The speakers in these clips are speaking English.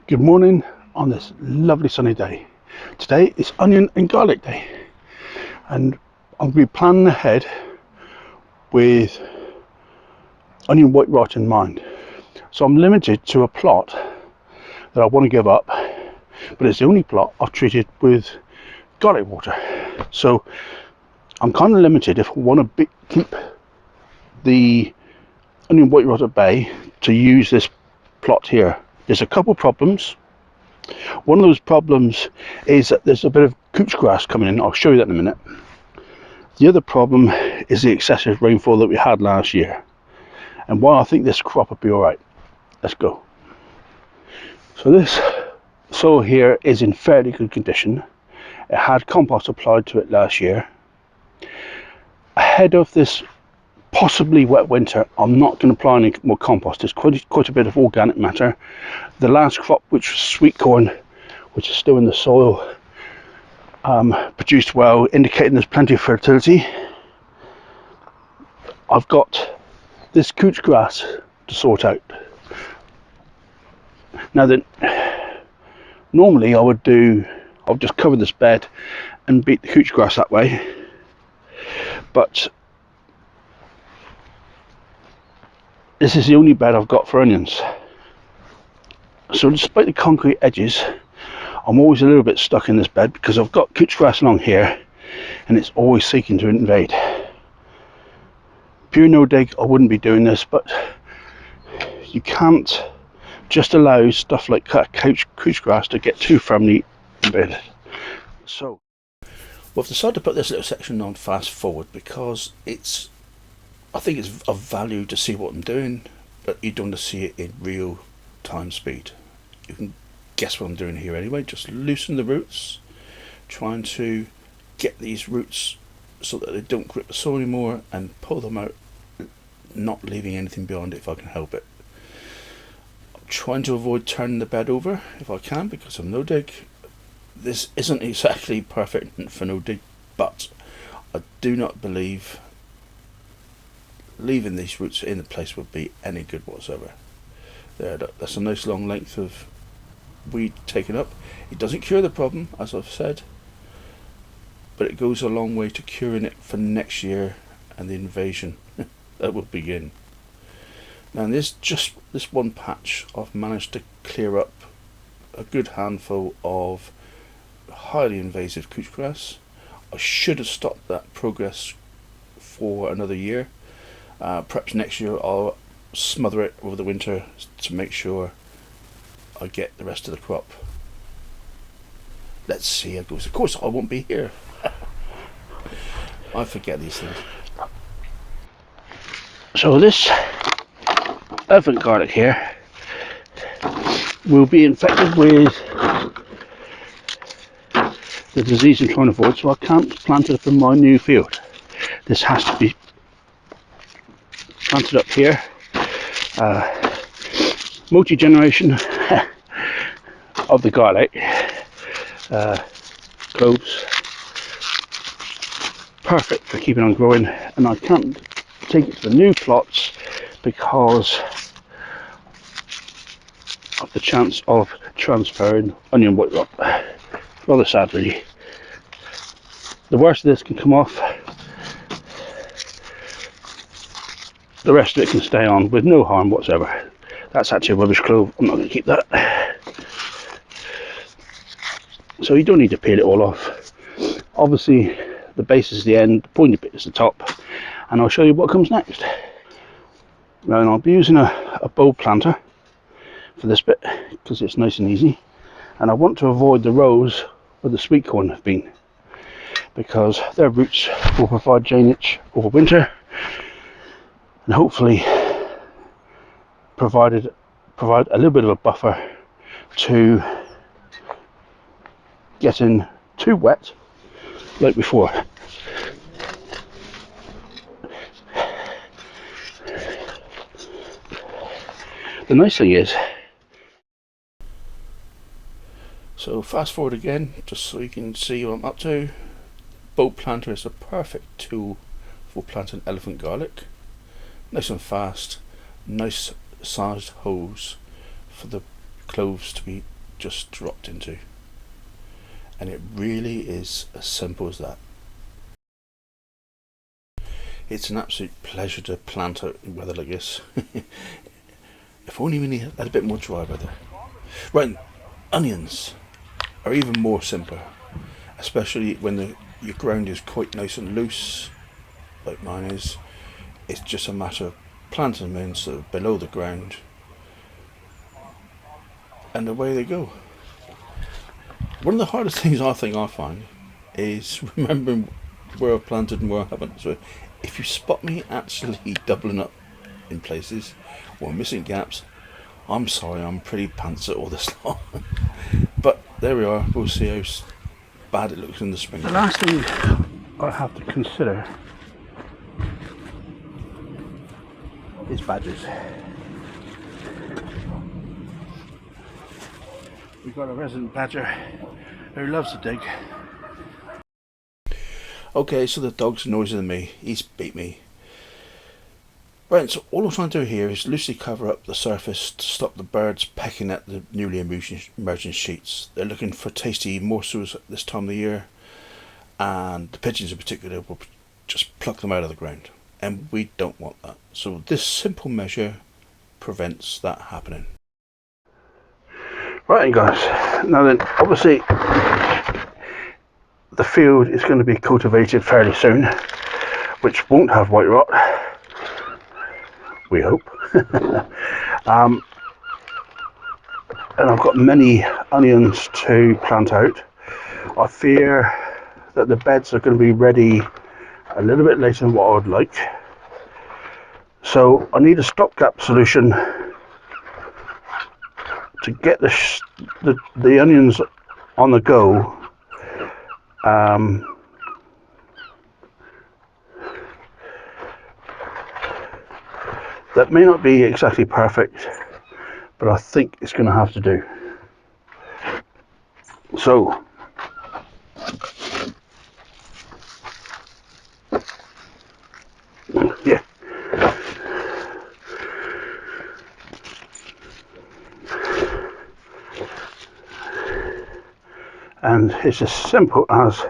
Good morning on this lovely sunny day. Today is onion and garlic day, and I'll be planning ahead with onion white rot in mind. So I'm limited to a plot that I want to give up, but it's the only plot I've treated with garlic water. So I'm kind of limited if I want to keep the onion white rot at bay to use this plot here. There's a couple problems. One of those problems is that there's a bit of couch grass coming in. I'll show you that in a minute. The other problem is the excessive rainfall that we had last year, and while I think this crop will be alright, let's go. So this soil here is in fairly good condition. It had compost applied to it last year. Ahead of this possibly wet winter, I'm not going to apply any more compost. There's quite a bit of organic matter. The last crop, which was sweet corn, which is still in the soil, produced well, indicating there's plenty of fertility. I've got this couch grass to sort out. Now then, normally I'll just cover this bed and beat the couch grass that way, but this is the only bed I've got for onions. So despite the concrete edges, I'm always a little bit stuck in this bed because I've got couch grass along here and it's always seeking to invade. Pure no dig, I wouldn't be doing this, but you can't just allow stuff like couch grass to get too firmly embedded. So we've decided to put this little section on fast forward because I think it's of value to see what I'm doing, but you don't want to see it in real time speed. You can guess what I'm doing here anyway. Just loosen the roots, trying to get these roots so that they don't grip the soil anymore, and pull them out, not leaving anything beyond it if I can help it. I'm trying to avoid turning the bed over if I can because of no dig. This isn't exactly perfect for no dig, but I do not believe leaving these roots in the place would be any good whatsoever. That's a nice long length of weed taken up. It doesn't cure the problem, as I've said, but it goes a long way to curing it for next year and the invasion that will begin. Now in this one patch, I've managed to clear up a good handful of highly invasive couch grass. I should have stopped that progress for another year. Perhaps next year I'll smother it over the winter to make sure I get the rest of the crop. Let's see how it goes. Of course I won't be here. I forget these things. So this elephant garlic here will be infected with the disease I'm trying to avoid, so I can't plant it up in my new field. This has to be planted up here. Multi-generation of the garlic, cloves, perfect for keeping on growing, and I can't take it to the new plots because of the chance of transferring onion white rot. Rather sad really. The worst of this can come off, the rest of it can stay on with no harm whatsoever. That's actually a rubbish clove, I'm not going to keep that. So you don't need to peel it all off. Obviously the base is the end, the pointy bit is the top, and I'll show you what comes next. Now I'll be using a bulb planter for this bit because it's nice and easy, and I want to avoid the rows where the sweet corn have been because their roots will provide drainage over winter and hopefully provide a little bit of a buffer to getting too wet like before. The nice thing is, so fast forward again just so you can see what I'm up to. Bulb planter is a perfect tool for planting elephant garlic. Nice and fast, nice sized holes for the cloves to be just dropped into. And it really is as simple as that. It's an absolute pleasure to plant out in weather like this. If only we had a bit more dry weather. Right, onions are even more simpler, especially when your ground is quite nice and loose, like mine is. It's just a matter of planting them in so below the ground, and away they go. One of the hardest things I think I find is remembering where I've planted and where I haven't. So if you spot me actually doubling up in places or missing gaps, I'm sorry, I'm pretty pants at all this lot. But there we are, we'll see how bad it looks in the spring. The last thing I have to consider is badgers. We've got a resident badger who loves to dig. Okay, so the dog's noisier than me. He's beat me. Right, so all I'm trying to do here is loosely cover up the surface to stop the birds pecking at the newly emerging sheets. They're looking for tasty morsels at this time of the year, and the pigeons in particular will just pluck them out of the ground, and we don't want that. So this simple measure prevents that happening. Right guys, now then, obviously the field is going to be cultivated fairly soon, which won't have white rot, we hope. And I've got many onions to plant out. I fear that the beds are going to be ready a little bit later than what I would like, so I need a stopgap solution to get the onions on the go. That may not be exactly perfect, but I think it's going to have to do. So yeah, and it's as simple as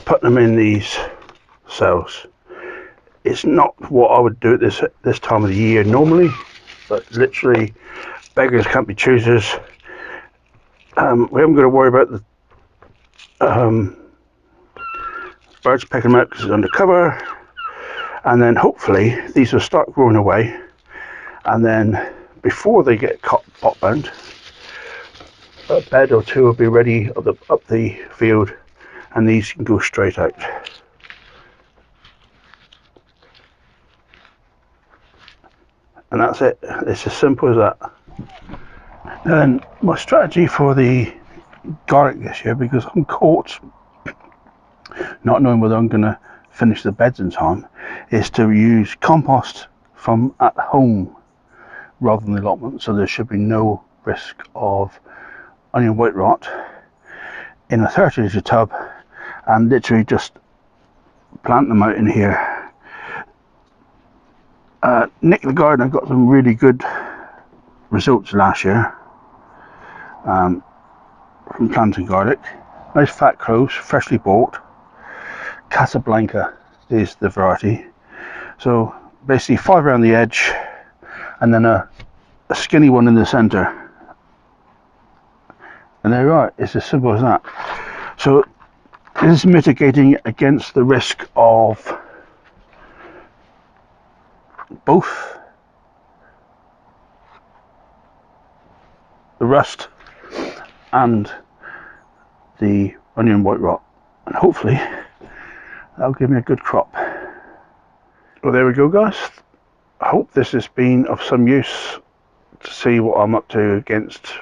putting them in these cells. It's not what I would do at this time of the year normally, but literally beggars can't be choosers. We haven't got to worry about the birds picking them out because it's under cover, and then hopefully these will start growing away, and then before they get pot bound, a bed or two will be ready up the field, and these can go straight out. And that's it. It's as simple as that. And my strategy for the garlic this year, because I'm caught not knowing whether I'm going to finish the beds in time, is to use compost from at home rather than the allotment, so there should be no risk of onion white rot, in a 30 litre tub, and literally just plant them out in here. Nick the gardener got some really good results last year from planting garlic. Nice fat cloves, freshly bought. Casablanca is the variety. So basically 5 around the edge, and then a skinny one in the centre. And there you are, it's as simple as that. So this is mitigating against the risk of both the rust and the onion white rot, and hopefully that'll give me a good crop. Well, there we go guys. I hope this has been of some use to see what I'm up to against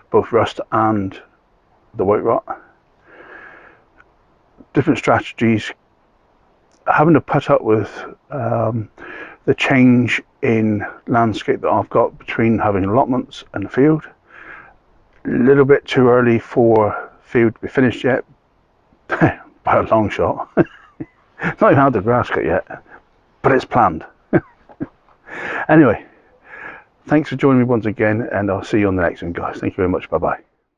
both rust and the white rot. Different strategies, having to put up with the change in landscape that I've got between having allotments and the field. A little bit too early for field to be finished yet, by a long shot. Not even had the grass cut yet, but it's planned. Anyway, Thanks for joining me once again, and I'll see you on the next one, guys. Thank you very much. Bye bye.